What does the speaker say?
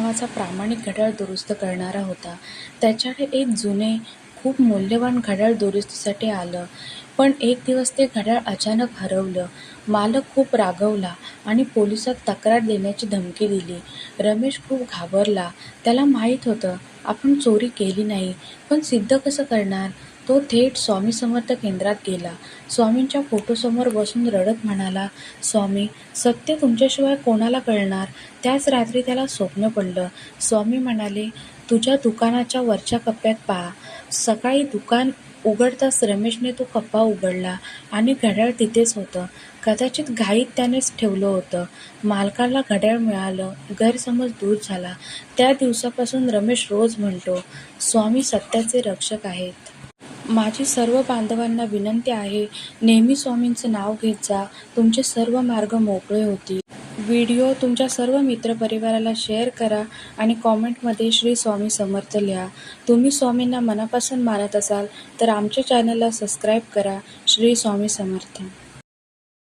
नावाचा प्रामाणिक घड्याळ दुरुस्त करणारा होता. त्याच्याकडे एक जुने, खूप मौल्यवान घड्याळ दुरुस्तीसाठी आलं. पण एक दिवस ते घड्याळ अचानक हरवलं. मालक खूप रागावला आणि पोलिसात तक्रार देण्याची धमकी दिली. रमेश खूप घाबरला. त्याला माहीत होतं, आपण चोरी केली नाही, पण सिद्ध कसं करणार? तो थेट स्वामी समर्थ केंद्रात गेला. स्वामींच्या फोटोसमोर बसून रडत म्हणाला, "स्वामी, सत्य तुमच्याशिवाय कोणाला कळणार?" त्याच रात्री त्याला स्वप्न पडलं. स्वामी म्हणाले, "तुझ्या दुकानाच्या वरच्या कप्प्यात पहा." सकाळी दुकान उघडताच रमेशने तो कप्पा उघडला आणि घड्याळ तिथेच होतं. कदाचित घाईत त्यानेच ठेवलं होतं. मालकाला घड्याळ मिळालं. गैरसमज दूर झाला. त्या दिवसापासून रमेश रोज म्हणतो, "स्वामी सत्याचे रक्षक आहेत. माझी सर्व बांधवांना विनंती आहे, नेहमी स्वामींचं नाव घेत जा. तुमचे सर्व मार्ग मोकळे होतील." व्हिडिओ तुमच्या सर्व मित्रपरिवाराला शेअर करा आणि कॉमेंटमध्ये श्री स्वामी समर्थ लिहा. तुम्ही स्वामींना मनापासून मानत असाल तर आमच्या चॅनलला सबस्क्राईब करा. श्री स्वामी समर्थ.